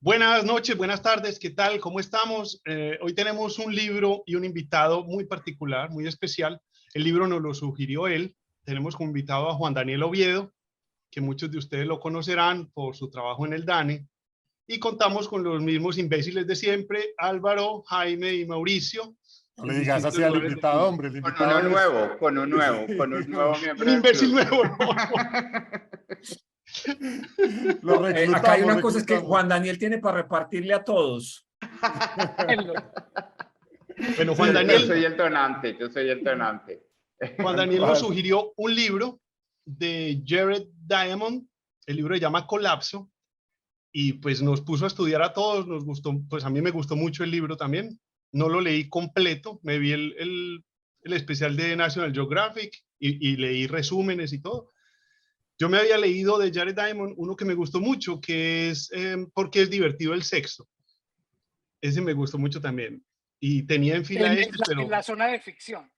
Buenas noches, buenas tardes, ¿qué tal? ¿Cómo estamos? Hoy tenemos un libro y un invitado muy particular, muy especial. El libro nos lo sugirió él. Tenemos como invitado a Juan Daniel Oviedo, que muchos de ustedes lo conocerán por su trabajo en el DANE. Y contamos con los mismos imbéciles de siempre, Álvaro, Jaime y Mauricio. No le digas así al invitado, hombre. El invitado con un nuevo miembro. Un imbécil nuevo, no. Lo reclutamos, acá hay una cosa, es que Juan Daniel tiene para repartirle a todos. Bueno, Juan Daniel. Yo soy el donante. Juan Daniel nos sugirió un libro de Jared Diamond. El libro se llama Colapso. Y pues nos puso a estudiar a todos. Nos gustó, pues a mí me gustó mucho el libro también. No lo leí completo. Me vi el especial de National Geographic y leí resúmenes y todo. Yo me había leído de Jared Diamond uno que me gustó mucho, que es Porque es divertido el sexo. Ese me gustó mucho también. Y tenía en fila en la zona de ficción.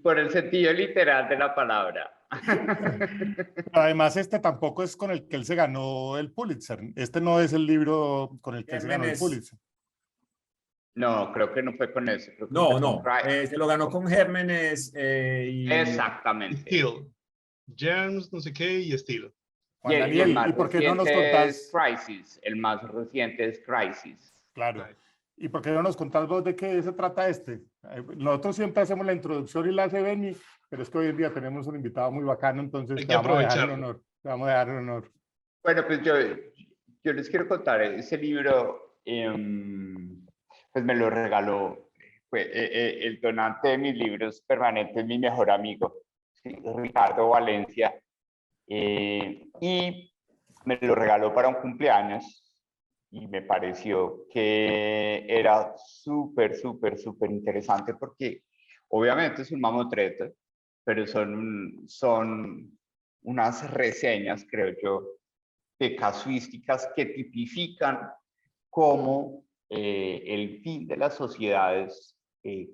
Por el sentido literal de la palabra. Además, este tampoco es con el que él se ganó el Pulitzer. Este no es el libro con el que él se ganó el Pulitzer. No, creo que no fue con ese. Se lo ganó con Gérmenes. Exactamente. Steel. Germs, no sé qué, y Steel. Juan Daniel, ¿y por qué no nos contás? Crisis, el más reciente es Crisis. Claro. ¿Y por qué no nos contás vos de qué se trata este? Nosotros siempre hacemos la introducción y la hace Benny, pero es que hoy en día tenemos un invitado muy bacano, entonces te vamos a dejar el honor. Bueno, pues yo les quiero contar, ese libro, pues me lo regaló, el donante de mis libros permanentes, mi mejor amigo, ¿sí? Ricardo Valencia, y me lo regaló para un cumpleaños. Y me pareció que era súper interesante porque obviamente es un mamotreto, pero son unas reseñas, creo yo, de casuísticas que tipifican cómo el fin de las sociedades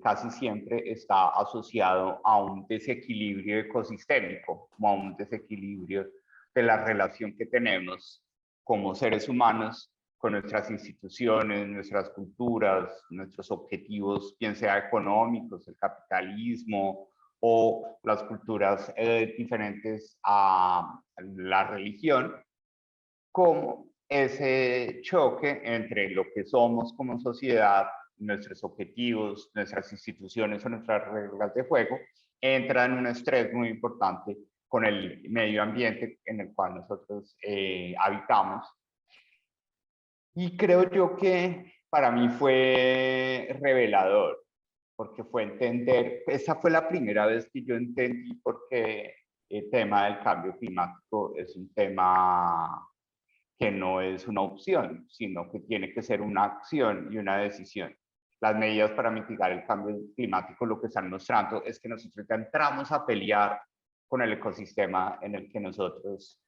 casi siempre está asociado a un desequilibrio ecosistémico, como a un desequilibrio de la relación que tenemos como seres humanos con nuestras instituciones, nuestras culturas, nuestros objetivos, bien sea económicos, el capitalismo o las culturas diferentes a la religión, como ese choque entre lo que somos como sociedad, nuestros objetivos, nuestras instituciones o nuestras reglas de juego, entra en un estrés muy importante con el medio ambiente en el cual nosotros habitamos. Y creo yo que para mí fue revelador, porque fue entender, esa fue la primera vez que yo entendí por qué el tema del cambio climático es un tema que no es una opción, sino que tiene que ser una acción y una decisión. Las medidas para mitigar el cambio climático lo que están mostrando es que nosotros ya entramos a pelear con el ecosistema en el que nosotros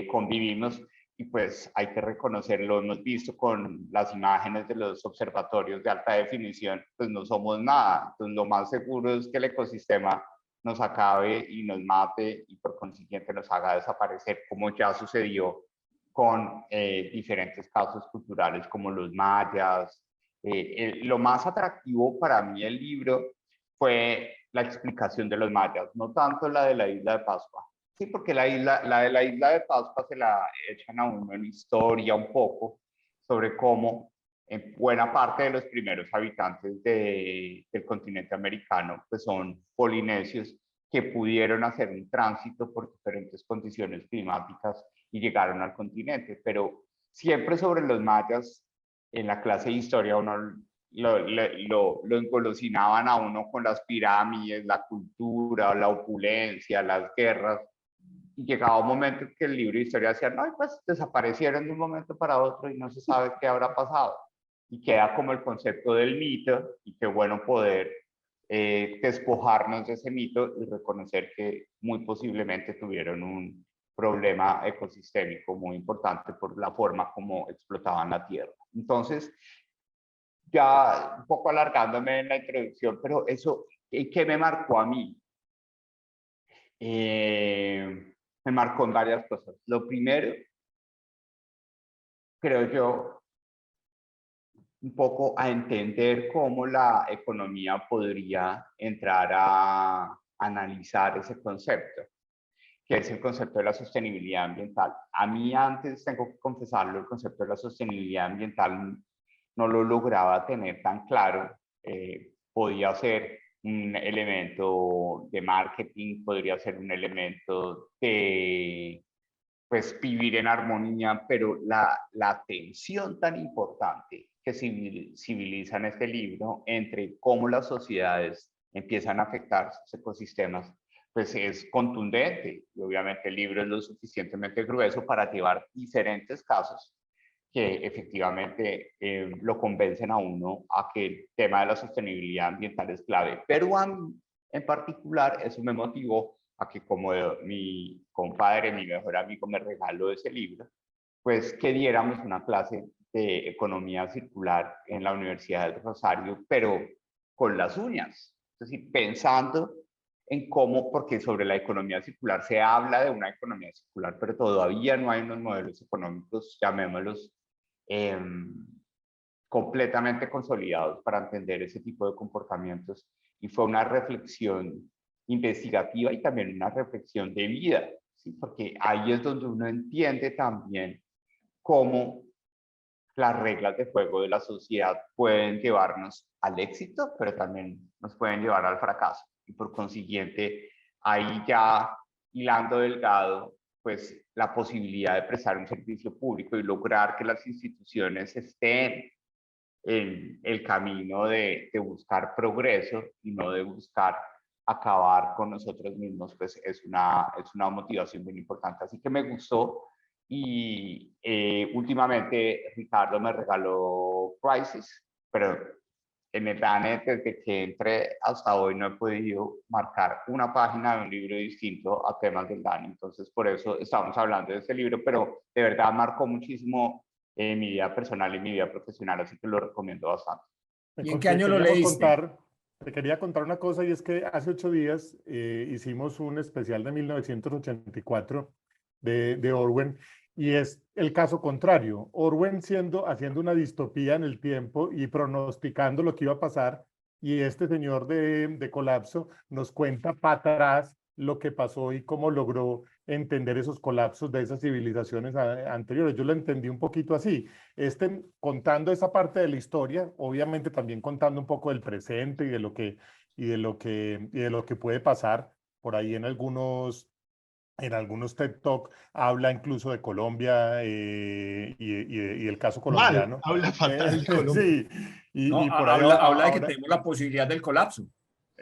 convivimos. Y pues hay que reconocerlo, hemos visto con las imágenes de los observatorios de alta definición, pues no somos nada. Entonces lo más seguro es que el ecosistema nos acabe y nos mate y por consiguiente nos haga desaparecer, como ya sucedió con diferentes casos culturales como los mayas. Lo más atractivo para mí del libro fue la explicación de los mayas, no tanto la de la isla de Pascua. Sí, porque la de la isla de Pascua se la echan a uno en historia un poco sobre cómo en buena parte de los primeros habitantes del continente americano pues son polinesios que pudieron hacer un tránsito por diferentes condiciones climáticas y llegaron al continente. Pero siempre sobre los mayas, en la clase de historia uno lo engolosinaban a uno con las pirámides, la cultura, la opulencia, las guerras. Y llegaba un momento en que el libro de historia decía, no, pues desaparecieron de un momento para otro y no se sabe qué habrá pasado. Y queda como el concepto del mito, y qué bueno poder despojarnos de ese mito y reconocer que muy posiblemente tuvieron un problema ecosistémico muy importante por la forma como explotaban la tierra. Entonces, ya un poco alargándome en la introducción, pero eso, ¿qué me marcó a mí? me marcó en varias cosas. Lo primero, creo yo, un poco a entender cómo la economía podría entrar a analizar ese concepto, que es el concepto de la sostenibilidad ambiental. A mí antes, tengo que confesarlo, el concepto de la sostenibilidad ambiental no lo lograba tener tan claro. Podía ser un elemento de marketing, podría ser un elemento de pues vivir en armonía, pero la tensión tan importante que civiliza en este libro entre cómo las sociedades empiezan a afectar sus ecosistemas, pues es contundente. Y obviamente el libro es lo suficientemente grueso para llevar diferentes casos que efectivamente lo convencen a uno a que el tema de la sostenibilidad ambiental es clave. Pero a mí, en particular, eso me motivó a que, como mi compadre, mi mejor amigo me regaló ese libro, pues que diéramos una clase de economía circular en la Universidad del Rosario, pero con las uñas. Es decir, pensando en cómo, porque sobre la economía circular se habla de una economía circular, pero todavía no hay unos modelos económicos, llamémoslos, completamente consolidados para entender ese tipo de comportamientos. Y fue una reflexión investigativa y también una reflexión de vida, ¿sí? Porque ahí es donde uno entiende también cómo las reglas de juego de la sociedad pueden llevarnos al éxito, pero también nos pueden llevar al fracaso. Y por consiguiente, ahí ya hilando delgado, pues la posibilidad de prestar un servicio público y lograr que las instituciones estén en el camino de buscar progreso y no de buscar acabar con nosotros mismos, pues es una motivación muy importante. Así que me gustó. Y últimamente Ricardo me regaló Crisis, pero en el DANE, desde que entré hasta hoy, no he podido marcar una página de un libro distinto a temas del DANE. Entonces, por eso estamos hablando de este libro, pero de verdad marcó muchísimo mi vida personal y mi vida profesional, así que lo recomiendo bastante. ¿Y en qué año lo leíste? Te quería contar una cosa, y es que hace 8 días hicimos un especial de 1984 de Orwell, y es el caso contrario. Orwell haciendo una distopía en el tiempo y pronosticando lo que iba a pasar, y este señor de Colapso nos cuenta para atrás lo que pasó y cómo logró entender esos colapsos de esas civilizaciones anteriores. Yo lo entendí un poquito así. Contando esa parte de la historia, obviamente también contando un poco del presente y de lo que puede pasar por ahí en algunos TED Talk. Habla incluso de Colombia y el caso colombiano. Habla fatal de Colombia. Sí, No, por ahí habla de que tenemos la posibilidad del colapso.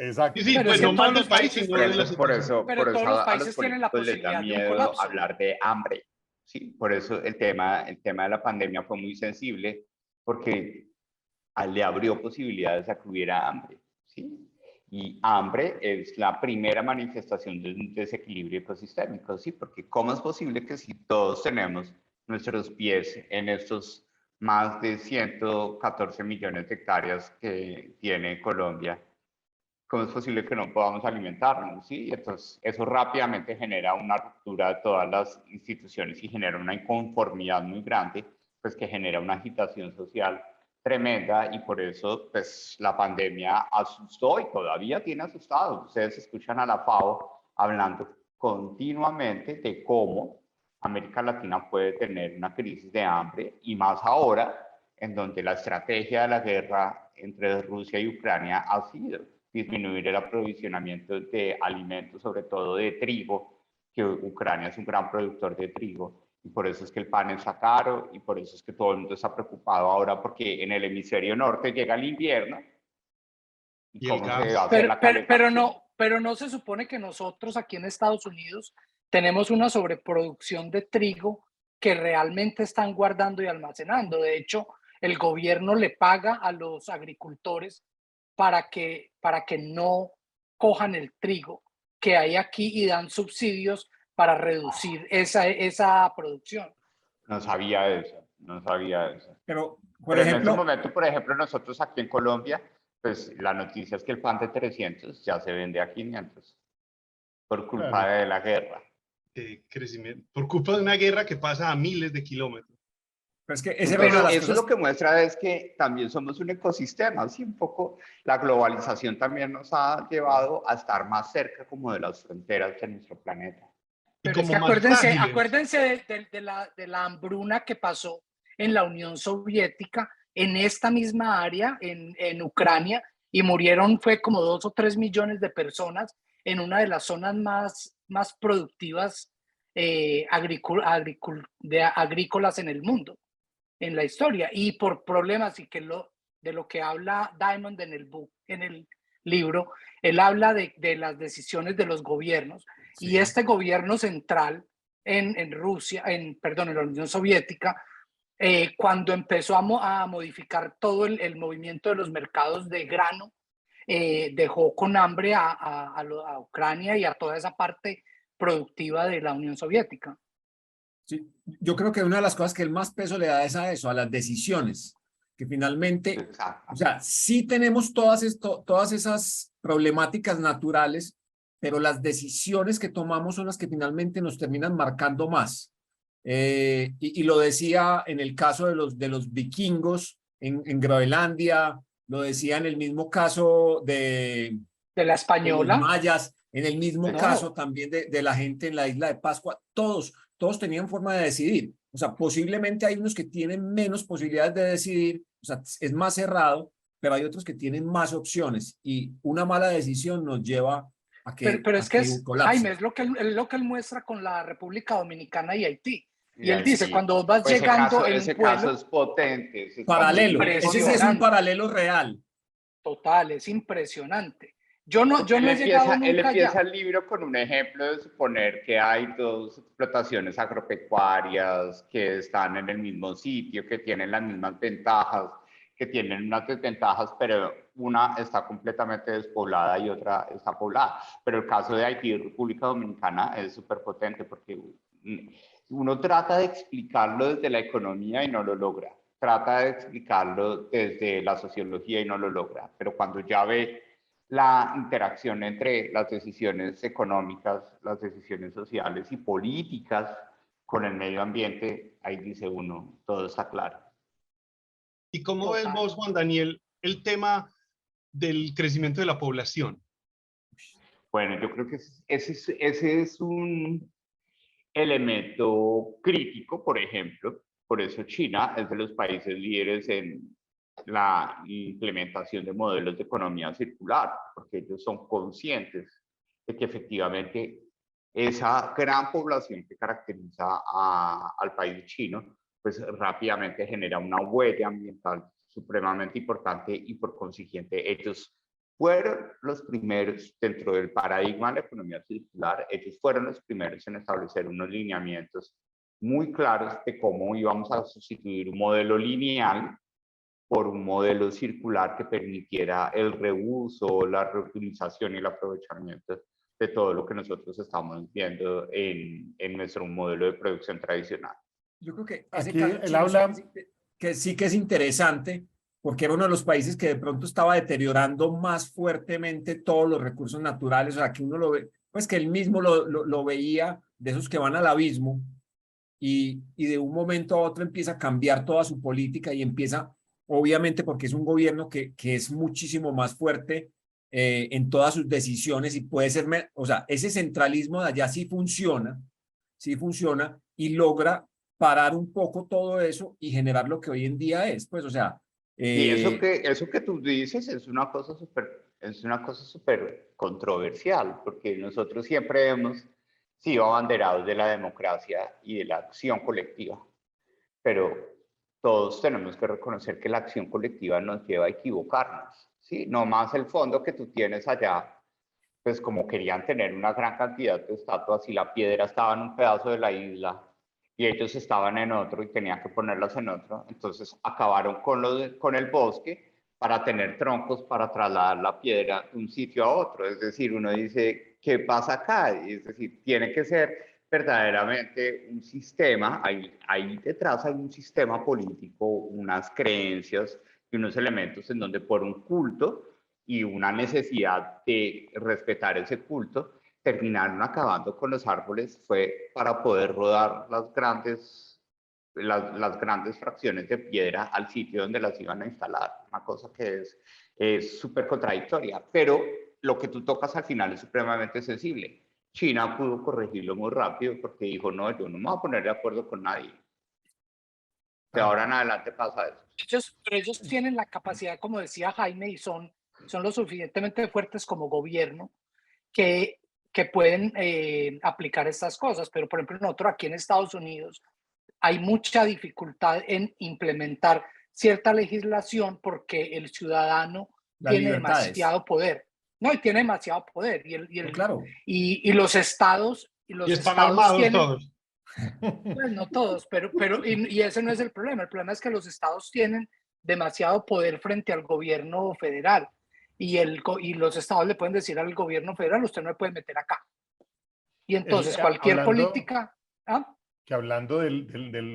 Exacto. Sí, Pero pues es que no mal todos del los país, países sino de la Por situación. eso Pero todos los a los países tienen la políticos les da posibilidad de un miedo colapso. hablar de hambre. Sí, por eso el tema de la pandemia fue muy sensible, porque le abrió posibilidades a que hubiera hambre. ¿Sí? Y hambre es la primera manifestación de un desequilibrio ecosistémico, ¿sí? Porque ¿cómo es posible que si todos tenemos nuestros pies en estos más de 114 millones de hectáreas que tiene Colombia, cómo es posible que no podamos alimentarnos? ¿Sí? Entonces, eso rápidamente genera una ruptura de todas las instituciones y genera una inconformidad muy grande, pues que genera una agitación social tremenda, y por eso pues la pandemia asustó y todavía tiene asustado. Ustedes escuchan a la FAO hablando continuamente de cómo América Latina puede tener una crisis de hambre, y más ahora en donde la estrategia de la guerra entre Rusia y Ucrania ha sido disminuir el aprovisionamiento de alimentos, sobre todo de trigo, que Ucrania es un gran productor de trigo. Y por eso es que el pan está caro, y por eso es que todo el mundo está preocupado ahora, porque en el hemisferio norte llega el invierno. ¿Y Y el cómo se va a gas. hacer la calefacción? Pero no se supone que nosotros aquí en Estados Unidos tenemos una sobreproducción de trigo que realmente están guardando y almacenando. De hecho, el gobierno le paga a los agricultores para que no cojan el trigo que hay aquí y dan subsidios para reducir esa producción. No sabía eso, no sabía eso. Pero, por Pero en este ejemplo, momento, por ejemplo, nosotros aquí en Colombia, pues la noticia es que el pan de 300 ya se vende a 500 por culpa Claro. de la guerra. crecimiento, por culpa de una guerra que pasa a miles de kilómetros. Pero es que ese era una Pero de las eso cosas. lo que muestra es que también somos un ecosistema, ¿sí? Un poco la globalización también nos ha llevado a estar más cerca como de las fronteras de nuestro planeta. Y Pero es como que más acuérdense, frágiles. acuérdense de la hambruna que pasó en la Unión Soviética, en esta misma área, en Ucrania, y murieron, fue como 2 o 3 millones de personas en una de las zonas más productivas agrícolas en el mundo, en la historia, y por problemas, y de lo que habla Diamond en el libro, él habla de las decisiones de los gobiernos, Sí. y este gobierno central en Rusia, perdón, en la Unión Soviética, cuando empezó a modificar todo el movimiento de los mercados de grano, dejó con hambre a Ucrania y a toda esa parte productiva de la Unión Soviética. Sí, yo creo que una de las cosas que él más peso le da es a eso, a las decisiones, que finalmente, Exacto. o sea, sí tenemos todas esas problemáticas naturales, pero las decisiones que tomamos son las que finalmente nos terminan marcando más. Y lo decía en el caso de los vikingos en Groenlandia, lo decía en el mismo caso De la de los española, mayas, en el mismo No. caso también de la gente en la isla de Pascua, todos tenían forma de decidir. O sea, posiblemente hay unos que tienen menos posibilidades de decidir, o sea, es más cerrado, pero hay otros que tienen más opciones y una mala decisión nos lleva a pero es que colapse. Jaime, es lo que él muestra con la República Dominicana y Haití. Y Y él dice, Haití. cuando vos vas Pues llegando en un ese caso pueblo, es potente. Ese caso es Paralelo, muy ese sí es un impresionante. paralelo real. Total, es impresionante. Yo no Él he llegado nunca empieza allá. el libro con un ejemplo de suponer que hay dos explotaciones agropecuarias que están en el mismo sitio, que tienen las mismas ventajas, que tienen unas desventajas, pero una está completamente despoblada y otra está poblada. Pero el caso de Haití y República Dominicana es súper potente porque uno trata de explicarlo desde la economía y no lo logra. Trata de explicarlo desde la sociología y no lo logra. Pero cuando ya ve la interacción entre las decisiones económicas, las decisiones sociales y políticas con el medio ambiente, ahí dice uno, todo está claro. ¿Y cómo ves Total. vos, Juan Daniel, el tema del crecimiento de la población? Bueno, yo creo que ese es un elemento crítico, por ejemplo. Por eso China es de los países líderes en la implementación de modelos de economía circular, porque ellos son conscientes de que efectivamente esa gran población que caracteriza al país chino, pues rápidamente genera una huella ambiental supremamente importante y por consiguiente ellos fueron los primeros dentro del paradigma de la economía circular, ellos fueron los primeros en establecer unos lineamientos muy claros de cómo íbamos a sustituir un modelo lineal por un modelo circular que permitiera el reuso, la reutilización y el aprovechamiento de todo lo que nosotros estamos viendo en nuestro modelo de producción tradicional. Yo creo que ese Aquí caso él chino habla, que sí que es interesante porque era uno de los países que de pronto estaba deteriorando más fuertemente todos los recursos naturales, o sea, que uno lo ve, pues que él mismo lo veía de esos que van al abismo y de un momento a otro empieza a cambiar toda su política y empieza, obviamente porque es un gobierno que es muchísimo más fuerte en todas sus decisiones y puede ser, o sea, ese centralismo de allá sí funciona y logra parar un poco todo eso y generar lo que hoy en día es, pues, o sea. Y eso que tú dices es una cosa súper controversial, porque nosotros siempre hemos sido abanderados de la democracia y de la acción colectiva, pero todos tenemos que reconocer que la acción colectiva nos lleva a equivocarnos, ¿sí? No más el fondo que tú tienes allá, pues como querían tener una gran cantidad de estatuas y la piedra estaba en un pedazo de la isla y ellos estaban en otro y tenían que ponerlas en otro, entonces acabaron con el bosque para tener troncos para trasladar la piedra de un sitio a otro. Es decir, uno dice, ¿qué pasa acá? Es decir, tiene que ser verdaderamente un sistema, ahí detrás hay un sistema político, unas creencias y unos elementos en donde por un culto y una necesidad de respetar ese culto, terminaron acabando con los árboles fue para poder rodar las grandes fracciones de piedra al sitio donde las iban a instalar. Una cosa que es súper contradictoria, pero lo que tú tocas al final es supremamente sensible. China pudo corregirlo muy rápido porque dijo, no, yo no me voy a poner de acuerdo con nadie. De ahora en adelante pasa eso. Pero ellos tienen la capacidad, como decía Jaime, y son lo suficientemente fuertes como gobierno que pueden aplicar estas cosas. Pero, por ejemplo, nosotros aquí en Estados Unidos hay mucha dificultad en implementar cierta legislación porque el ciudadano tiene demasiado poder. No, y tiene demasiado poder. Claro. Y los estados... Y están armados todos. Pues no todos, pero y ese no es el problema. El problema es que los estados tienen demasiado poder frente al gobierno federal y los estados le pueden decir al gobierno federal, usted no me puede meter acá. Y entonces cualquier política... ¿ah? Que hablando de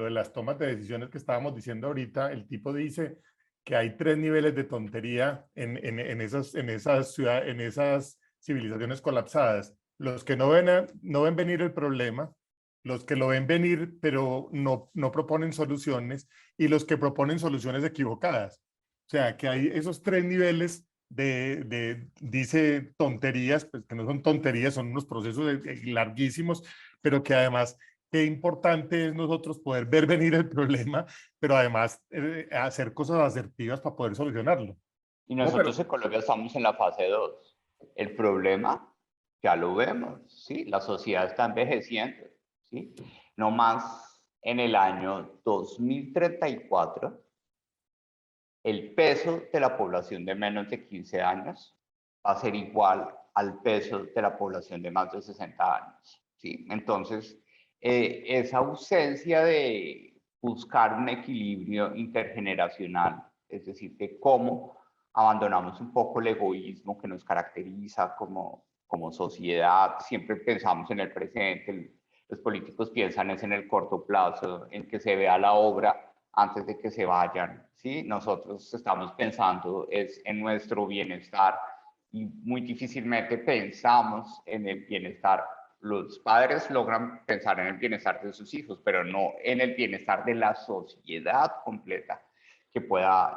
las tomas de decisiones que estábamos diciendo ahorita, el tipo dice que hay 3 niveles de tontería en esas civilizaciones colapsadas. Los que no ven venir el problema, los que lo ven venir pero no proponen soluciones, y los que proponen soluciones equivocadas. O sea, que hay esos 3 niveles dice tonterías, pues que no son tonterías, son unos procesos larguísimos, pero que además qué importante es nosotros poder ver venir el problema, pero además hacer cosas asertivas para poder solucionarlo. Y nosotros en Colombia estamos en la fase 2. El problema, ya lo vemos, ¿sí? La sociedad está envejeciendo, ¿sí? No más en el año 2034, el peso de la población de menos de 15 años va a ser igual al peso de la población de más de 60 años, ¿sí? Entonces, esa ausencia de buscar un equilibrio intergeneracional, es decir, de cómo abandonamos un poco el egoísmo que nos caracteriza como sociedad, siempre pensamos en el presente, los políticos piensan es en el corto plazo, en que se vea la obra antes de que se vayan, ¿sí? Nosotros estamos pensando es en nuestro bienestar y muy difícilmente pensamos en el bienestar. Los padres logran pensar en el bienestar de sus hijos, pero no en el bienestar de la sociedad completa que pueda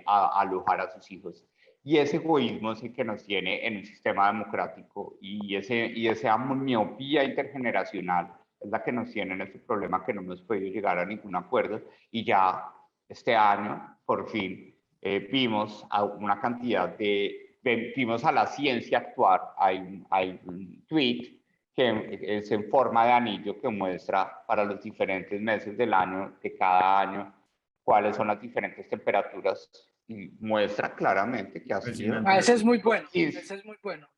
alojar a sus hijos. Y ese egoísmo es el que nos tiene en un sistema democrático y esa miopía intergeneracional es la que nos tiene en este problema que no hemos podido llegar a ningún acuerdo. Y ya este año, por fin, vimos a una cantidad vimos a la ciencia actuar. Hay un tweet que es en forma de anillo que muestra para los diferentes meses del año, de cada año, cuáles son las diferentes temperaturas y muestra claramente que ha sido... Ese es muy bueno, ese es muy bueno.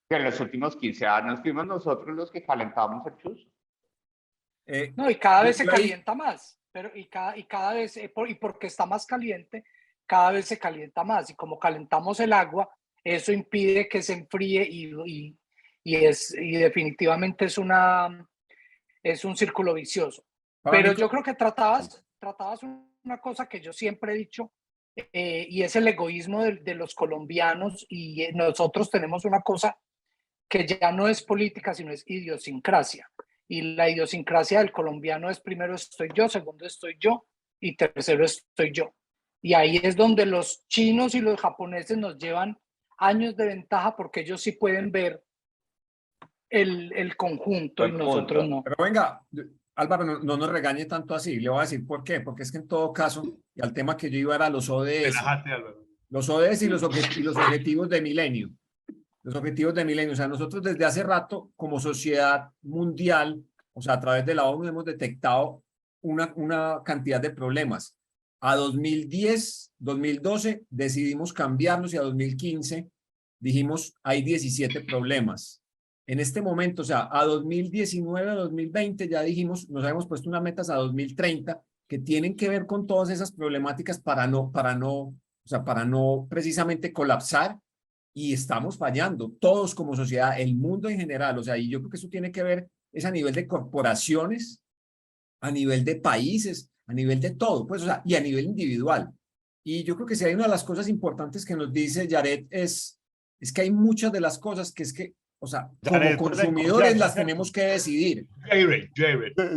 Que en los últimos 15 años fuimos nosotros los que calentamos el chuzo. No, y cada vez se calienta más, y cada vez, y porque está más caliente, cada vez se calienta más, y como calentamos el agua, eso impide que se enfríe y definitivamente es un círculo vicioso. Pero yo creo que tratabas una cosa que yo siempre he dicho, y es el egoísmo de los colombianos, y nosotros tenemos una cosa que ya no es política, sino es idiosincrasia. Y la idiosincrasia del colombiano es primero estoy yo, segundo estoy yo, y tercero estoy yo. Y ahí es donde los chinos y los japoneses nos llevan años de ventaja porque ellos sí pueden ver el conjunto y nosotros no. Pero venga, Álvaro, no nos regañe tanto así. Le voy a decir por qué. Porque es que en todo caso, y al tema que yo iba era los ODS. Relájate, Álvaro. Los ODS y los objetivos de milenio. Los objetivos de milenio. O sea, nosotros desde hace rato, como sociedad mundial, o sea, a través de la ONU hemos detectado una cantidad de problemas. A 2010, 2012 decidimos cambiarlos y a 2015 dijimos hay 17 problemas. En este momento, o sea, a 2019, a 2020 ya dijimos, nos habíamos puesto unas metas a 2030 que tienen que ver con todas esas problemáticas para no precisamente colapsar, y estamos fallando todos como sociedad, el mundo en general. O sea, y yo creo que eso tiene que ver es a nivel de corporaciones, a nivel de países, a nivel de todo, pues, o sea, y a nivel individual. Y yo creo que si hay una de las cosas importantes que nos dice Yaret es que hay muchas de las cosas que es que o sea, Jared, como pues, en consumidores confianza, las ¿cierto? tenemos que decidir. Jared.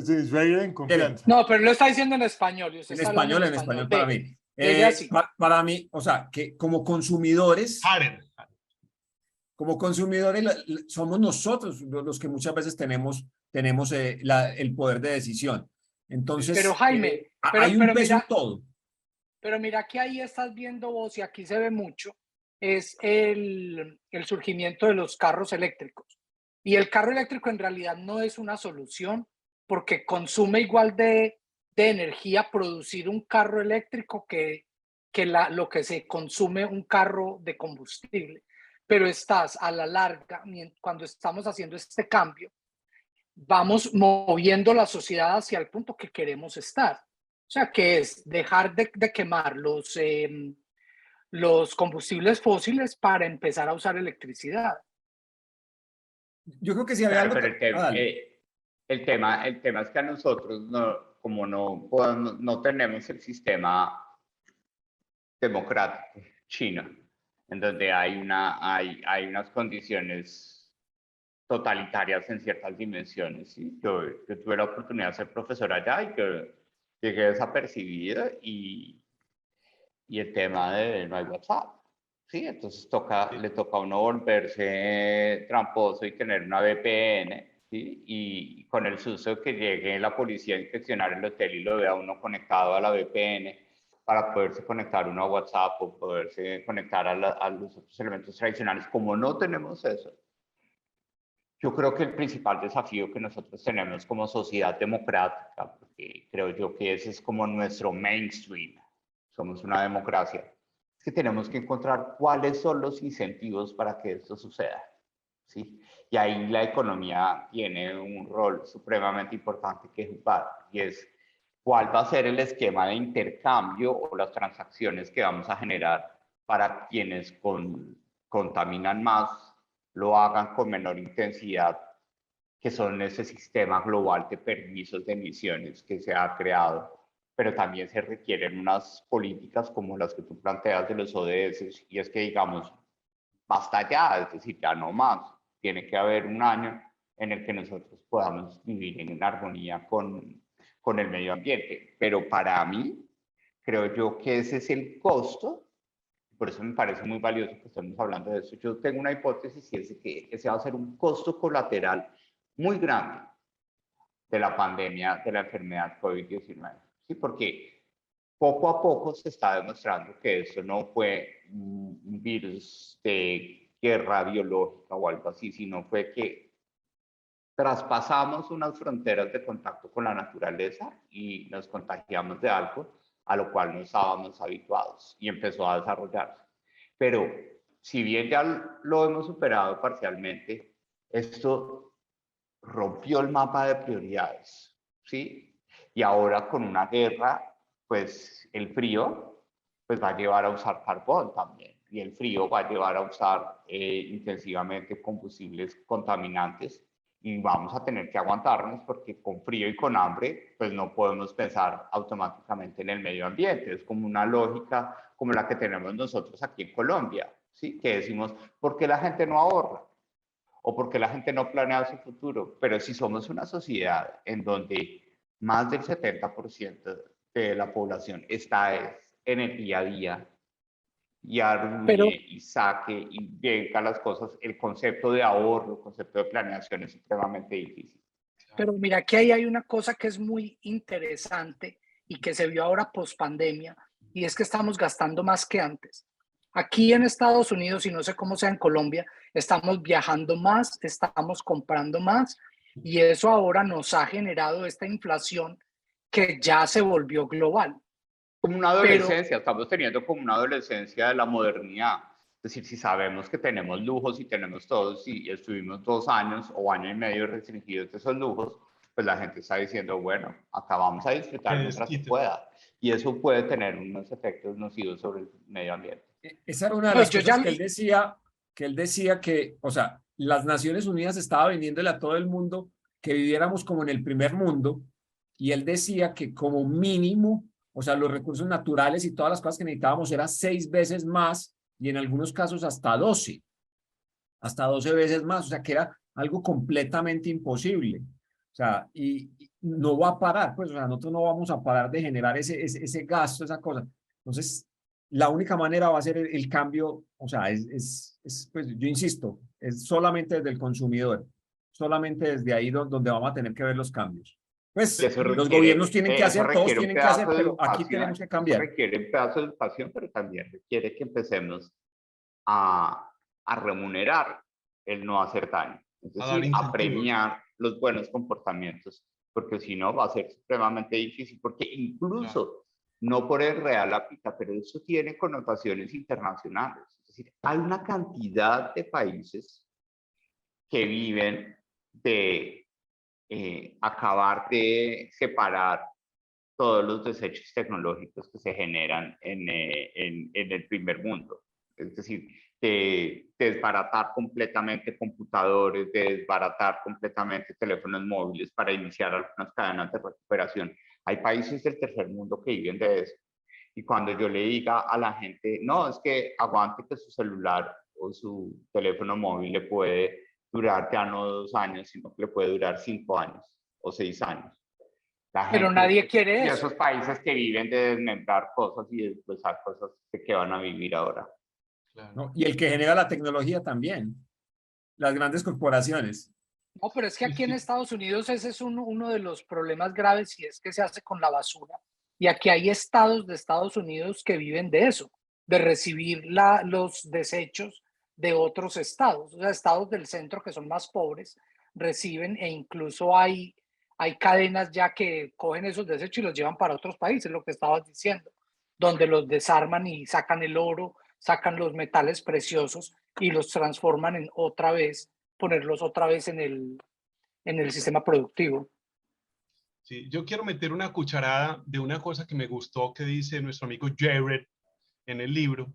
Sí, Jared en confianza. No, pero lo está diciendo en español. Y usted En está hablando español para de, mí. dele así. Para mí, o sea, que Jared. como consumidores somos nosotros los que muchas veces tenemos el poder de decisión. Entonces, Pero Jaime, hay un peso mira, en todo. pero mira que ahí estás viendo vos y aquí se ve mucho, es el surgimiento de los carros eléctricos. Y el carro eléctrico en realidad no es una solución porque consume igual de energía producir un carro eléctrico que lo que se consume un carro de combustible. Pero estás a la larga, cuando estamos haciendo este cambio, vamos moviendo la sociedad hacia el punto que queremos estar. O sea, que es dejar de quemar los combustibles fósiles para empezar a usar electricidad. Yo creo que si había Claro, algo pero el tema es que a nosotros, como no tenemos el sistema democrático chino, en donde hay unas condiciones totalitarias en ciertas dimensiones. ¿Sí? Yo tuve la oportunidad de ser profesor allá y que llegué desapercibido y el tema de no hay WhatsApp. ¿Sí? Entonces le toca a uno volverse tramposo y tener una VPN. ¿Sí? Y con el susto que llegue la policía a inspeccionar el hotel y lo vea uno conectado a la VPN para poderse conectar uno a WhatsApp o poderse conectar a los otros elementos tradicionales. Como no tenemos eso, yo creo que el principal desafío que nosotros tenemos como sociedad democrática, porque creo yo que ese es como nuestro mainstream, somos una democracia, es que tenemos que encontrar cuáles son los incentivos para que esto suceda. ¿Sí? Y ahí la economía tiene un rol supremamente importante que jugar, y es cuál va a ser el esquema de intercambio o las transacciones que vamos a generar para quienes contaminan más, lo hagan con menor intensidad, que son ese sistema global de permisos de emisiones que se ha creado, pero también se requieren unas políticas como las que tú planteas de los ODS, y es que digamos, basta ya, es decir, ya no más, tiene que haber un año en el que nosotros podamos vivir en armonía con el medio ambiente, pero para mí, creo yo que ese es el costo. Por eso me parece muy valioso que estemos hablando de eso. Yo tengo una hipótesis y es que ese va a ser un costo colateral muy grande de la pandemia, de la enfermedad COVID-19. ¿Sí? Porque poco a poco se está demostrando que esto no fue un virus de guerra biológica o algo así, sino fue que traspasamos unas fronteras de contacto con la naturaleza y nos contagiamos de algo a lo cual no estábamos habituados y empezó a desarrollarse. Pero si bien ya lo hemos superado parcialmente, esto rompió el mapa de prioridades, ¿sí? Y ahora con una guerra, pues el frío pues va a llevar a usar carbón también, y el frío va a llevar a usar intensivamente combustibles contaminantes, y vamos a tener que aguantarnos porque con frío y con hambre, pues no podemos pensar automáticamente en el medio ambiente. Es como una lógica como la que tenemos nosotros aquí en Colombia, ¿sí? Que decimos, ¿por qué la gente no ahorra? O porque la gente no planea su futuro. Pero si somos una sociedad en donde más del 70% de la población está en el día a día, y arruine y saque y venga las cosas, el concepto de ahorro, el concepto de planeación es supremamente difícil. Pero mira que ahí hay una cosa que es muy interesante y que se vio ahora post pandemia, y es que estamos gastando más que antes. Aquí en Estados Unidos, y no sé cómo sea en Colombia, estamos viajando más, estamos comprando más, y eso ahora nos ha generado esta inflación que ya se volvió global. Como una adolescencia, estamos teniendo como una adolescencia de la modernidad. Es decir, si sabemos que tenemos lujos y tenemos todos y estuvimos 2 años o año y medio restringidos de esos lujos, pues la gente está diciendo, bueno, acá vamos a disfrutar mientras se pueda. Y eso puede tener unos efectos nocivos sobre el medio ambiente. Esa era una de las cosas que él decía que, o sea, las Naciones Unidas estaba vendiéndole a todo el mundo que viviéramos como en el primer mundo, y él decía que como mínimo, o sea, los recursos naturales y todas las cosas que necesitábamos eran 6 veces más y en algunos casos hasta 12. hasta 12 veces más, o sea, que era algo completamente imposible. O sea, y no va a parar, pues, o sea, nosotros no vamos a parar de generar ese gasto, esa cosa. Entonces, la única manera va a ser el cambio, o sea, pues, yo insisto, es solamente desde el consumidor, solamente desde ahí donde vamos a tener que ver los cambios. Pues Eso los requiere, gobiernos tienen que eso hacer, todos requiere un tienen que hacer, pedazo de pero aquí educación, tenemos que eso cambiar. requiere un pedazo de educación, pero también requiere que empecemos a remunerar el no hacer daño, es A dar decir, a incentivos. premiar los buenos comportamientos, porque si no va a ser supremamente difícil, porque incluso, no por el real aplica, pero eso tiene connotaciones internacionales, es decir, hay una cantidad de países que viven de acabar de separar todos los desechos tecnológicos que se generan en el primer mundo. Es decir, de desbaratar completamente computadores, de desbaratar completamente teléfonos móviles para iniciar algunas cadenas de recuperación. Hay países del tercer mundo que viven de eso. Y cuando yo le diga a la gente, no, es que aguante que su celular o su teléfono móvil le puede durar ya no 2 años, sino que le puede durar 5 años o 6 años. La Pero gente, nadie quiere y eso. esos países que viven de desmembrar cosas y después a cosas que van a vivir ahora. Claro. ¿No? Y el que genera la tecnología también, las grandes corporaciones. No, pero es que Sí, aquí en sí. Estados Unidos ese es uno de los problemas graves y es que se hace con la basura. Y aquí hay estados de Estados Unidos que viven de eso, de recibir los desechos de otros estados. O sea, estados del centro que son más pobres reciben e incluso hay cadenas ya que cogen esos desechos y los llevan para otros países, lo que estabas diciendo, donde los desarman y sacan el oro, sacan los metales preciosos y los transforman en otra vez, ponerlos otra vez en el sistema productivo. Sí, yo quiero meter una cucharada de una cosa que me gustó que dice nuestro amigo Jared en el libro,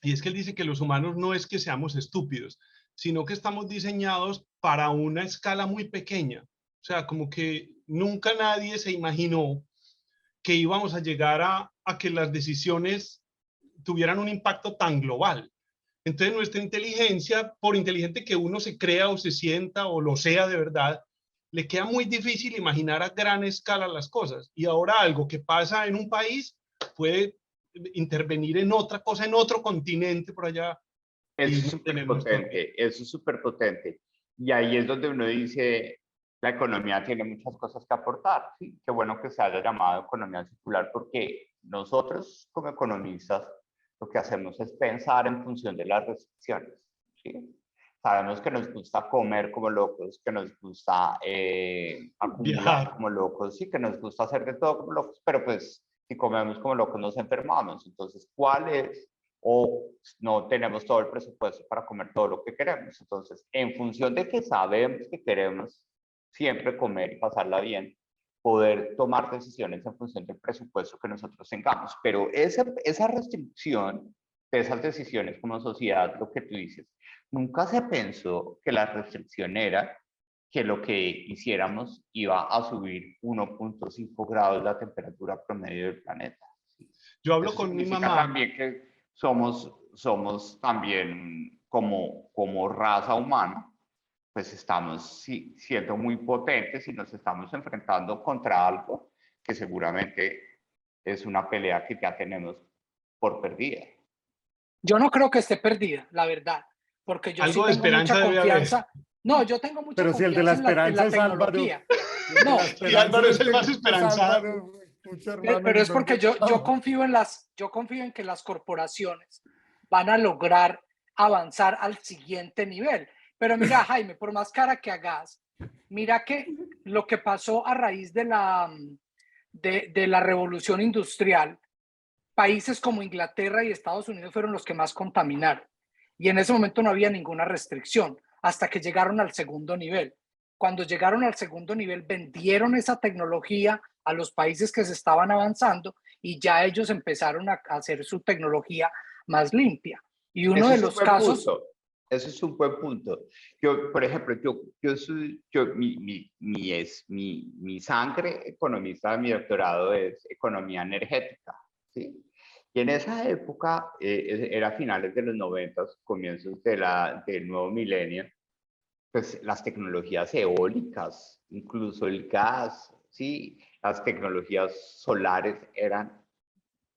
y es que él dice que los humanos no es que seamos estúpidos, sino que estamos diseñados para una escala muy pequeña. O sea, como que nunca nadie se imaginó que íbamos a llegar a que las decisiones tuvieran un impacto tan global. Entonces nuestra inteligencia, por inteligente que uno se crea o se sienta o lo sea de verdad, le queda muy difícil imaginar a gran escala las cosas. Y ahora algo que pasa en un país puede intervenir en otra cosa, en otro continente por allá. Eso Y es no súper tenemos todo. potente, eso es súper potente. Y ahí es donde uno dice, la economía tiene muchas cosas que aportar. ¿Sí? Qué bueno que se haya llamado economía circular, porque nosotros como economistas lo que hacemos es pensar en función de las restricciones. ¿Sí? Sabemos que nos gusta comer como locos, que nos gusta acumular Viajar. como locos, sí, que nos gusta hacer de todo como locos, pero pues si comemos como locos nos enfermamos. Entonces, ¿cuál es? O no tenemos todo el presupuesto para comer todo lo que queremos. Entonces, en función de que sabemos que queremos siempre comer y pasarla bien, poder tomar decisiones en función del presupuesto que nosotros tengamos. Pero esa restricción de esas decisiones como sociedad, lo que tú dices, nunca se pensó que la restricción era que lo que hiciéramos iba a subir 1.5 grados la temperatura promedio del planeta. Yo hablo Eso con mi significa mamá. también que somos también como raza humana, pues estamos siendo muy potentes y nos estamos enfrentando contra algo que seguramente es una pelea que ya tenemos por perdida. Yo no creo que esté perdida, la verdad, porque yo sí Algo de tengo mucha esperanza debe haber. confianza. No, yo tengo mucha Pero si el de la confianza en la esperanza es Álvaro, tecnología. si el de la No, Y esperanza Álvaro en es el este más grupo es esperanzado. Álvaro, mucho hermano, pero ¿en es porque dónde yo estamos? confío yo confío en que las corporaciones van a lograr avanzar al siguiente nivel. Pero mira, Jaime, por más cara que hagas, mira que lo que pasó a raíz de la revolución industrial, países como Inglaterra y Estados Unidos fueron los que más contaminaron. Y en ese momento no había ninguna restricción hasta que llegaron al segundo nivel. Cuando llegaron al segundo nivel, vendieron esa tecnología a los países que se estaban avanzando y ya ellos empezaron a hacer su tecnología más limpia. Y uno Ese de es un los buen casos... punto. Ese es un buen punto. Yo, por ejemplo, mi sangre economista de mi doctorado es economía energética, ¿sí? Y en esa época, era finales de los 90, comienzos del nuevo milenio, pues las tecnologías eólicas, incluso el gas, ¿sí? Las tecnologías solares eran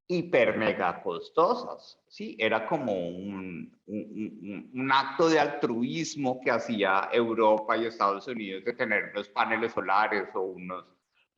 hiper mega costosas, ¿sí? Era como un acto de altruismo que hacía Europa y Estados Unidos de tener unos paneles solares o unos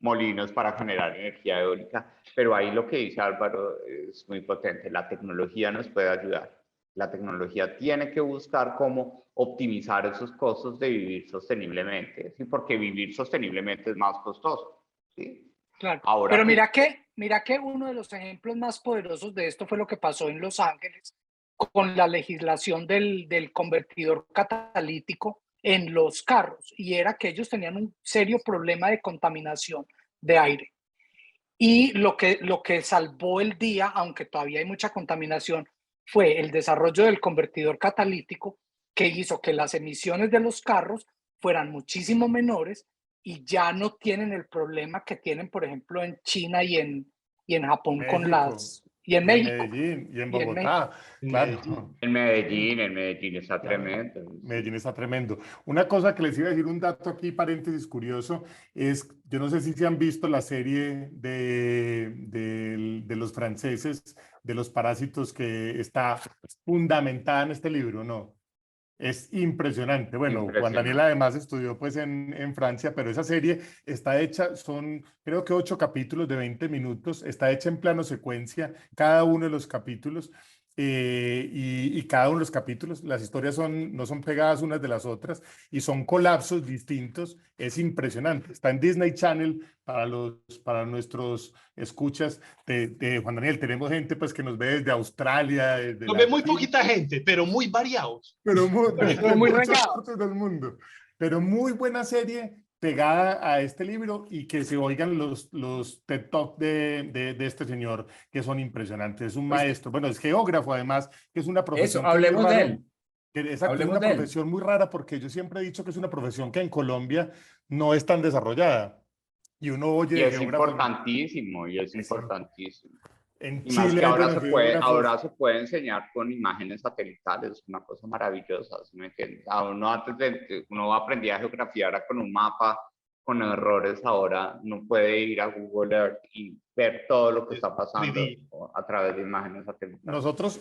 molinos para generar energía eólica, pero ahí lo que dice Álvaro es muy potente, la tecnología nos puede ayudar. La tecnología tiene que buscar cómo optimizar esos costos de vivir sosteniblemente, ¿sí? Porque vivir sosteniblemente es más costoso, ¿sí? Claro. Ahora Pero que mira que uno de los ejemplos más poderosos de esto fue lo que pasó en Los Ángeles con la legislación del convertidor catalítico en los carros, y era que ellos tenían un serio problema de contaminación de aire. Y lo que salvó el día, aunque todavía hay mucha contaminación, fue el desarrollo del convertidor catalítico, que hizo que las emisiones de los carros fueran muchísimo menores y ya no tienen el problema que tienen, por ejemplo, en China y en Japón México, y en y en México. Medellín, y en Y en México. Bogotá, En Medellín. claro. En Medellín está Claro, tremendo. Medellín Sí. está tremendo. Una cosa que les iba a decir, un dato aquí, paréntesis curioso, es, yo no sé si se han visto la serie de los franceses, de los parásitos, que está fundamentada en este libro, ¿no? Es impresionante. Bueno, Juan Daniel Impresionante. además estudió pues en Francia, pero esa serie está hecha, son creo que 8 capítulos de 20 minutos, está hecha en plano secuencia, cada uno de los capítulos, y cada uno de los capítulos, las historias no son pegadas unas de las otras y son colapsos distintos, es impresionante. Está en Disney Channel para nuestros escuchas de Juan Daniel. Tenemos gente pues que nos ve desde Australia, desde Lo la ve muy poquita gente, pero muy variados. pero Pero de muy muchas regado. partes del mundo. Pero muy buena serie pegada a este libro, y que se oigan los TED Talk de este señor, que son impresionantes. Es un Pues maestro, bueno, es geógrafo además, que es una eso, profesión que es muy hablemos de rara. él, Exacto, es hablemos una de él. profesión muy rara, porque yo siempre he dicho que es una profesión que en Colombia no es tan desarrollada. Y uno oye Y de es geógrafos, importantísimo, y es es importantísimo. en Y más Chile que hay de los ahora geógrafos. se puede enseñar con imágenes satelitales, una cosa maravillosa, ¿sí me entiendes? A uno antes uno aprendía geografía ahora con un mapa, con errores, ahora no puede ir a Google Earth y ver todo lo que está pasando 3D. a través de imágenes satelitales.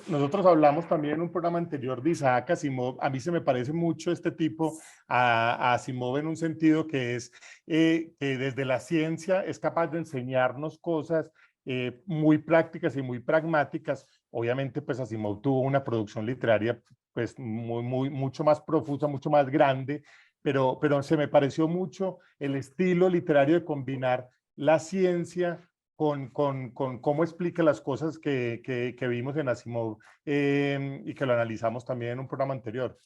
Nosotros hablamos también en un programa anterior de Isaac Asimov. A mí se me parece mucho este tipo a Asimov, en un sentido que es que desde la ciencia es capaz de enseñarnos cosas muy prácticas y muy pragmáticas. Obviamente, pues Asimov tuvo una producción literaria pues mucho más profusa, mucho más grande, pero se me pareció mucho el estilo literario de combinar la ciencia con cómo explica las cosas que vimos en Asimov, y que lo analizamos también en un programa anterior.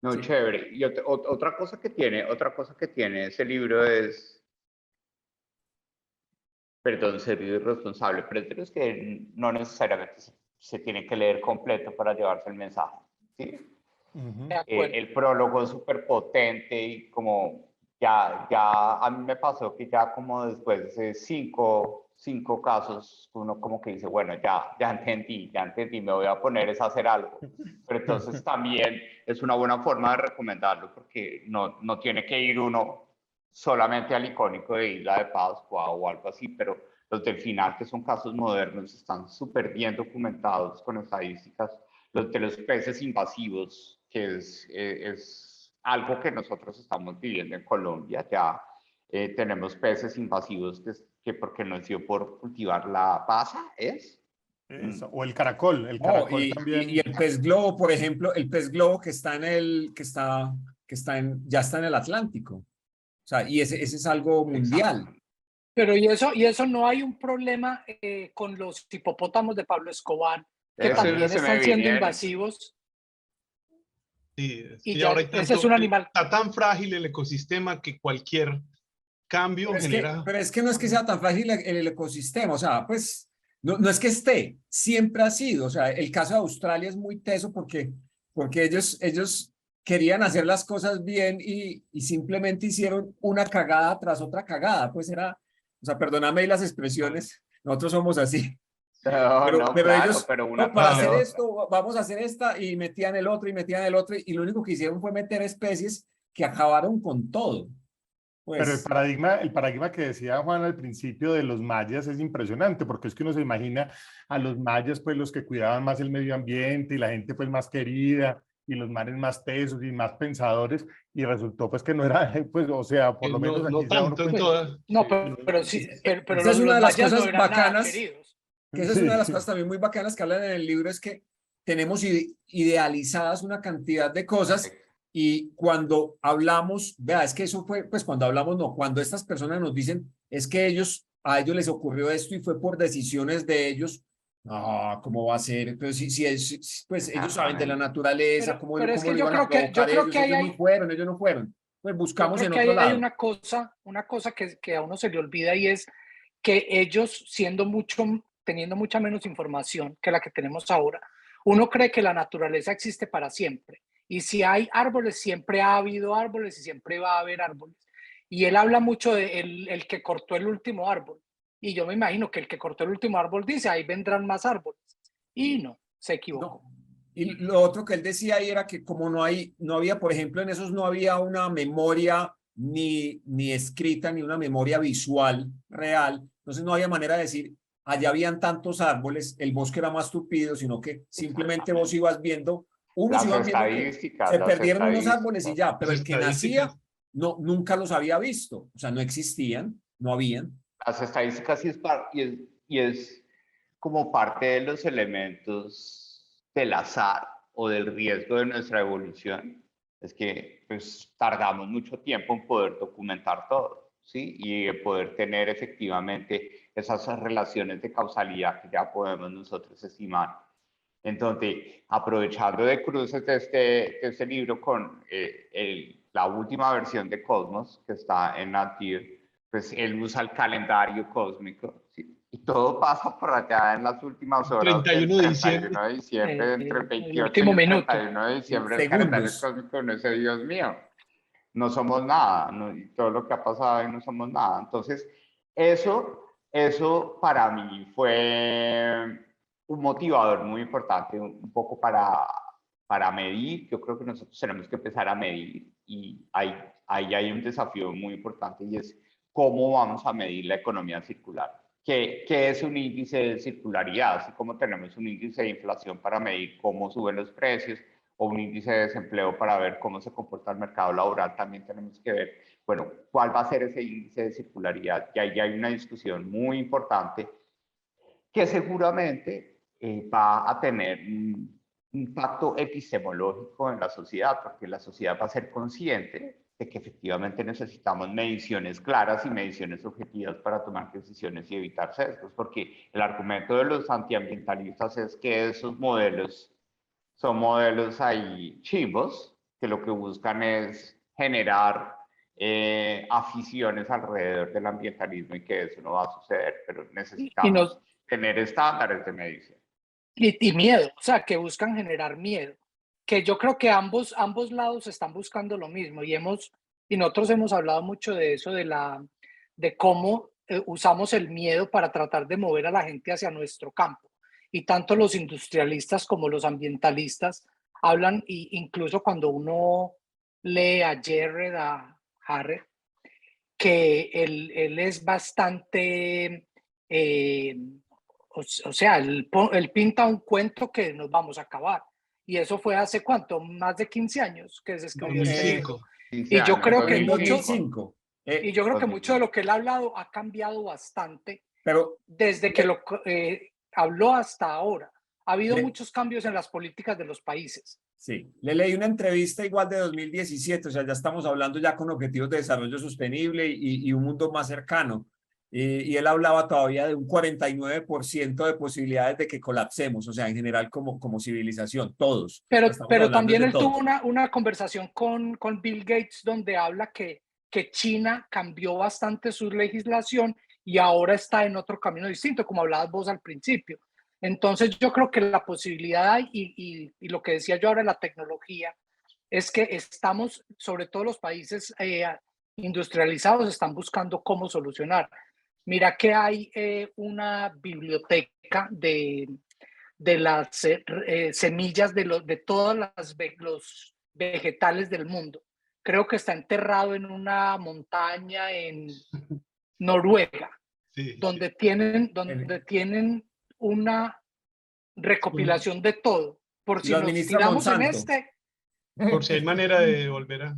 No, Sí. chévere. Y otra cosa que tiene ese libro es, perdón, ser responsable, pero es que no necesariamente se tiene que leer completo para llevarse el mensaje, ¿sí? De acuerdo. El prólogo es súper potente y como ya a mí me pasó que ya como después de cinco casos, uno como que dice, bueno, ya entendí, me voy a poner a hacer algo. Pero entonces también es una buena forma de recomendarlo, porque no tiene que ir uno solamente al icónico de Isla de Pascua o algo así, pero los del final, que son casos modernos, están súper bien documentados con estadísticas. Los de los peces invasivos, que es algo que nosotros estamos viviendo en Colombia, ya tenemos peces invasivos que porque nos dio por cultivar la pasa, ¿es? Eso. O el No, caracol y también. el pez globo, por ejemplo, el pez globo que está ya está en el Atlántico. O sea, y ese es algo mundial. Exactamente. Pero y eso no hay un problema con los hipopótamos de Pablo Escobar, que Eso también se me están siendo vinieron. invasivos, Sí, es y que ahora ya hay ese es tanto, un animal. está tan frágil el ecosistema que cualquier cambio genera. Pero es que no es que sea tan frágil el ecosistema, o sea, pues no es que esté, siempre ha sido. O sea, el caso de Australia es muy teso porque ellos querían hacer las cosas bien y simplemente hicieron una cagada tras otra cagada. Pues era, o sea, perdóname las expresiones, nosotros somos así. No, no, pero claro, ellos, pero una no, para cosa hacer de esto, vamos a hacer esta, y metían el otro, y lo único que hicieron fue meter especies que acabaron con todo. Pero Pues, el paradigma que decía Juan al principio de los mayas es impresionante, porque es que uno se imagina a los mayas, pues los que cuidaban más el medio ambiente y la gente pues más querida y los manes más tesos y más pensadores, y resultó pues que no era, pues, o sea, por lo No, menos no aquí se da uno tanto en cuenta. Pues, todas. no, Sí. pero sí, pero esa es una los de las mayas no cosas eran nada bacanas, queridos. que esa es una de las Sí. cosas también muy bacanas que hablan en el libro, es que tenemos idealizadas una cantidad de cosas, y cuando hablamos, vea, es que eso fue, pues cuando hablamos, no, cuando estas personas nos dicen, es que a ellos les ocurrió esto y fue por decisiones de ellos, no, ¿cómo va a ser? Pero pues ellos saben de la naturaleza, Pero es cómo que lo iban a yo provocar creo que ellos no fueron, ellos no fueron. Pues yo buscamos creo en que otro ahí hay lado. una cosa que a uno se le olvida, y es que ellos, teniendo mucha menos información que la que tenemos ahora, uno cree que la naturaleza existe para siempre. Y si hay árboles, siempre ha habido árboles y siempre va a haber árboles. Y él habla mucho de el que cortó el último árbol. Y yo me imagino que el que cortó el último árbol dice, ahí vendrán más árboles. Y no, se No. equivocó. Y lo otro que él decía ahí era que como no había, por ejemplo, en esos no había una memoria ni escrita, ni una memoria visual real, entonces no había manera de decir, allá habían tantos árboles, el bosque era más tupido, sino que simplemente vos ibas viendo, unos las iban viendo que estadísticas, se las perdieron unos árboles y estadísticas. ya, Las pero el que nacía, estadísticas. no, nunca los había visto, o sea, no existían, no habían. Las estadísticas sí y es como parte de los elementos del azar o del riesgo de nuestra evolución. Es que pues, tardamos mucho tiempo en poder documentar todo, ¿sí? Y poder tener efectivamente esas relaciones de causalidad que ya podemos nosotros estimar. Entonces, aprovechando de cruces de este libro con la última versión de Cosmos, que está en Nature, pues él usa el calendario cósmico, ¿sí? Y todo pasa por allá en las últimas horas del 31 de diciembre. 31 de diciembre, entre el El 28 y último el minuto. 31 de diciembre, el calendario Segundos. cósmico no es Dios mío, no somos nada, ¿no? Y todo lo que ha pasado y no somos nada. Entonces, eso para mí fue un motivador muy importante, un poco para medir. Yo creo que nosotros tenemos que empezar a medir, y ahí hay un desafío muy importante, y es cómo vamos a medir la economía circular. ¿Qué es un índice de circularidad? Así como tenemos un índice de inflación para medir cómo suben los precios, o un índice de desempleo para ver cómo se comporta el mercado laboral, también tenemos que ver, bueno, cuál va a ser ese índice de circularidad. Y ahí hay una discusión muy importante que seguramente va a tener un impacto epistemológico en la sociedad, porque la sociedad va a ser consciente de que efectivamente necesitamos mediciones claras y mediciones objetivas para tomar decisiones y evitar sesgos, porque el argumento de los antiambientalistas es que esos modelos son modelos ahí chivos, que lo que buscan es generar aficiones alrededor del ambientalismo, y que eso no va a suceder, pero Y, nos, necesitamos tener estándares de medición. y miedo, o sea, que buscan generar miedo, que yo creo que ambos lados están buscando lo mismo, y nosotros hemos hablado mucho de eso, de cómo usamos el miedo para tratar de mover a la gente hacia nuestro campo. Y tanto los industrialistas como los ambientalistas hablan, y incluso cuando uno lee a Harrer, que él es bastante, o sea, él pinta un cuento que nos vamos a acabar. Y eso fue hace cuánto, más de 15 años que se escribió este libro. 2005. 15 Y yo años, creo Fue que en mucho, 2005. y yo creo que mucho de 2005. lo que él ha hablado ha cambiado bastante Pero desde que lo habló hasta ahora. Ha habido le- muchos cambios en las políticas de los países. sí, le leí una entrevista igual de 2017, o sea, ya estamos hablando ya con objetivos de desarrollo sostenible y un mundo más cercano. Y él hablaba todavía de un 49% de posibilidades de que colapsemos, o sea, en general como civilización, todos. Estamos Pero hablando también de él tuvo todos. una conversación con Bill Gates, donde habla que China cambió bastante su legislación y ahora está en otro camino distinto, como hablabas vos al principio. Entonces yo creo que la posibilidad hay, y lo que decía yo ahora de la tecnología, es que estamos, sobre todo los países industrializados, están buscando cómo solucionar. Mira que hay una biblioteca de las semillas de todas los vegetales del mundo. Creo que está enterrado en una montaña en Noruega, Sí, donde tienen una recopilación de todo. Por Y si lo nos administra tiramos en Monsanto. este, por si hay manera de volver a...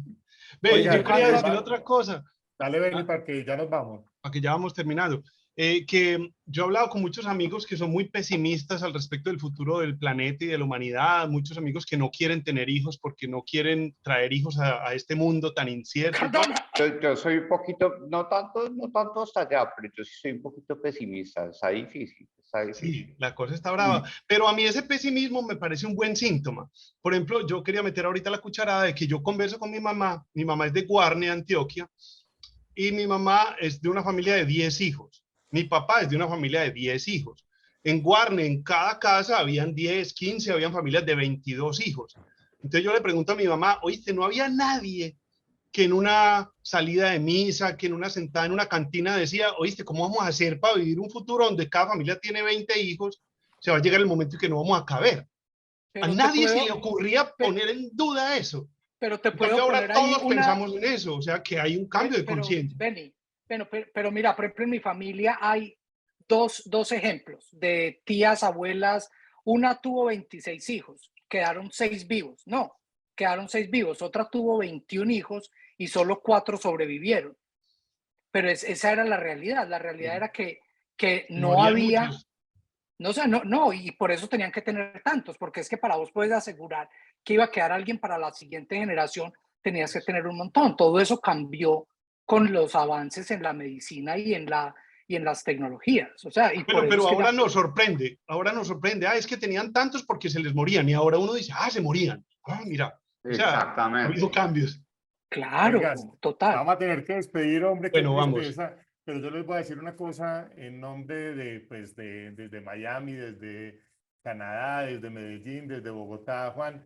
Ve, Oiga, yo quería buscando decir otra cosa. dale, Benny, para que ya nos vamos. Para que ya vamos terminando, que yo he hablado con muchos amigos que son muy pesimistas al respecto del futuro del planeta y de la humanidad, muchos amigos que no quieren tener hijos porque no quieren traer hijos a este mundo tan incierto. Cardona, Yo soy un poquito, no tanto hasta allá, pero yo sí soy un poquito pesimista. Está difícil, está difícil. Sí, la cosa está brava, pero a mí ese pesimismo me parece un buen síntoma. Por ejemplo, yo quería meter ahorita la cucharada de que yo converso con mi mamá es de Guarne, Antioquia, y mi mamá es de una familia de 10 hijos. Mi papá es de una familia de 10 hijos. En Guarne, en cada casa, habían 10, 15, habían familias de 22 hijos. Entonces yo le pregunto a mi mamá, oíste, no había nadie que en una salida de misa, que en una sentada en una cantina decía, oíste, ¿cómo vamos a hacer para vivir un futuro donde cada familia tiene 20 hijos? Se va a llegar el momento en que no vamos a caber. A nadie se le ocurría poner en duda eso. pero te En cambio, puedo ahora poner ahí todos pensamos en eso, o sea que hay un cambio de conciencia. Benny, pero mira, por ejemplo, en mi familia hay dos ejemplos de tías, abuelas. Una tuvo 26 hijos, quedaron 6 vivos. No, quedaron 6 vivos. Otra tuvo 21 hijos y solo 4 sobrevivieron. Pero esa era la realidad. La realidad era que no Morían había, muchos. no, o sea, no, y por eso tenían que tener tantos, porque es que para vos puedes asegurar que iba a quedar alguien para la siguiente generación, tenías que tener un montón. Todo eso cambió con los avances en la medicina y en las tecnologías. O sea, y por Bueno, eso pero es que ahora ya, nos sorprende, es que tenían tantos porque se les morían y ahora uno dice, se morían. Mira, o sea, ha habido Exactamente. cambios. claro, Oigas, total. vamos a tener que despedir, hombre, qué Bueno, vamos. tristeza. Pero yo les voy a decir una cosa en nombre de, pues, desde Miami, desde Canadá, desde Medellín, desde Bogotá, Juan.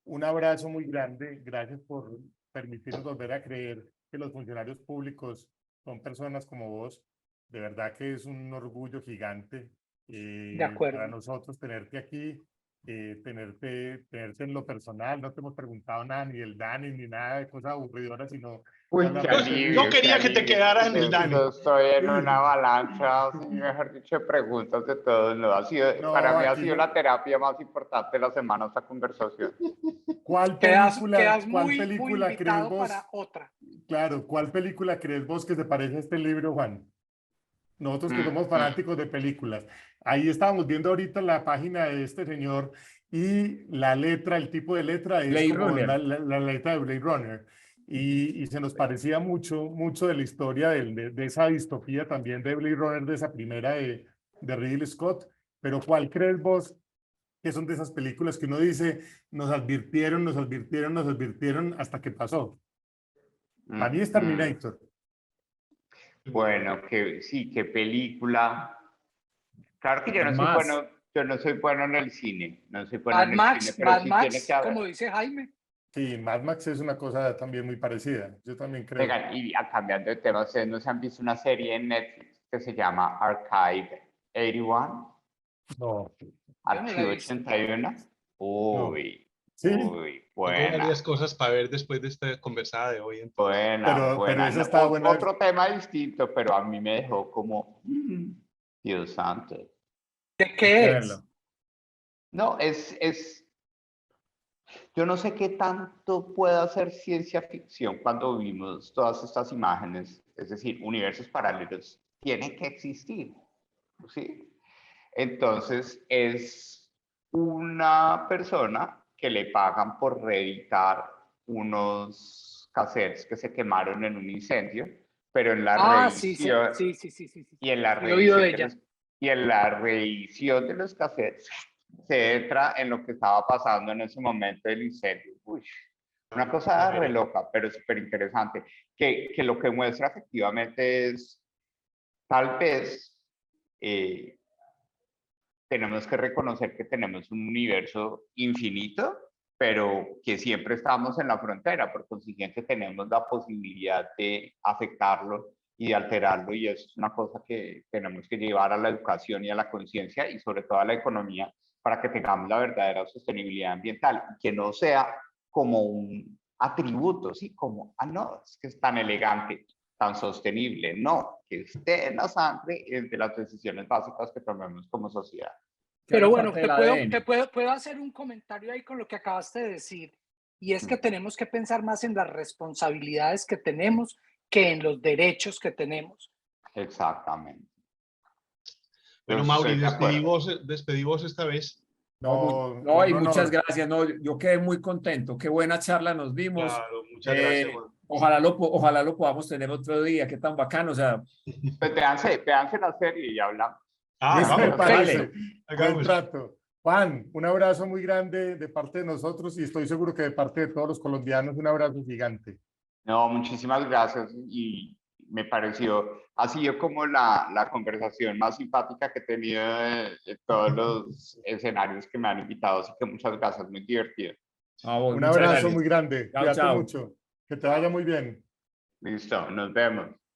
Un abrazo muy grande. Gracias por permitirnos volver a creer que los funcionarios públicos son personas como vos. De verdad que es un orgullo gigante De acuerdo. para nosotros tenerte aquí. Tenerte en lo personal, no te hemos preguntado nada, ni el Dani, ni nada de cosas aburridoras, sino Uy, hablar qué de alivio, Yo quería que te quedaras en el Dani. Estoy en Sí. una avalancha, mejor dicho, de preguntas de todo. No, para mí ha aquí sido la terapia más importante de la semana esta conversación. Quedas ¿Cuál muy película crees invitado vos? para otra. Claro, ¿cuál película crees vos que se parece a este libro, Juan? Nosotros que somos fanáticos de películas. Ahí estábamos viendo ahorita la página de este señor y la letra, el tipo de letra es Blade como Runner. la letra de Blade Runner. Y se nos parecía mucho de la historia de esa distopía también de Blade Runner, de esa primera de Ridley Scott. Pero ¿cuál crees vos que son de esas películas que uno dice, nos advirtieron hasta que pasó? Para mí es Terminator. Bueno, que sí, qué película. Claro que yo no soy Más. bueno, yo no soy bueno en el cine, no soy bueno en el cine, pero Mad sí tiene Max, que haber. como dice Jaime. Sí, Mad Max es una cosa también muy parecida. Yo también creo. Venga, y cambiando de tema, ¿ustedes no se han visto una serie en Netflix que se llama Archive 81? No. Archivo 81. Uy, Sí, uy, Tengo buena. varias cosas para ver después de esta conversada de hoy. Entonces. Buena. pero esa No, está buena. otro tema distinto, pero a mí me dejó como, Dios santo. ¿De qué es? No, yo no sé qué tanto puede hacer ciencia ficción cuando vimos todas estas imágenes, es decir, universos paralelos tienen que existir, ¿sí? Entonces es una persona que le pagan por reeditar unos cassettes que se quemaron en un incendio, pero en la reedición Sí. y en la He oído de reedición ella. y en la reedición de los cassettes se entra en lo que estaba pasando en ese momento del incendio. Uy, una cosa re loca, pero súper interesante, que lo que muestra efectivamente es, tal vez, tenemos que reconocer que tenemos un universo infinito, pero que siempre estamos en la frontera, por consiguiente tenemos la posibilidad de afectarlo y de alterarlo, y eso es una cosa que tenemos que llevar a la educación y a la conciencia y sobre todo a la economía para que tengamos la verdadera sostenibilidad ambiental y que no sea como un atributo, ¿sí? Como, no, es que es tan elegante, tan sostenible, no, que esté en la sangre de las decisiones básicas que tomemos como sociedad. Pero bueno, ADN. puedo hacer un comentario ahí con lo que acabaste de decir, y es que tenemos que pensar más en las responsabilidades que tenemos que en los derechos que tenemos. Exactamente. Bueno, Yo Mauri, estoy de acuerdo. despedimos esta vez. No, y un muchas honor. gracias. No, yo quedé muy contento. Qué buena charla nos dimos. Claro, muchas gracias, Juan. Ojalá lo podamos tener otro día. Qué tan bacano. O sea, Pues véanse la serie y hablamos. Ah, listo, Me vamos, parece. dale. Buen hagamos. trato. Juan, un abrazo muy grande de parte de nosotros y estoy seguro que de parte de todos los colombianos un abrazo gigante. No, muchísimas gracias y me pareció, ha sido como la conversación más simpática que he tenido de todos los escenarios que me han invitado, así que muchas gracias, muy divertido. Un Muchas abrazo gracias. muy grande. Chao, Cuídate chao. mucho. Que te vaya muy bien. Listo, nos vemos.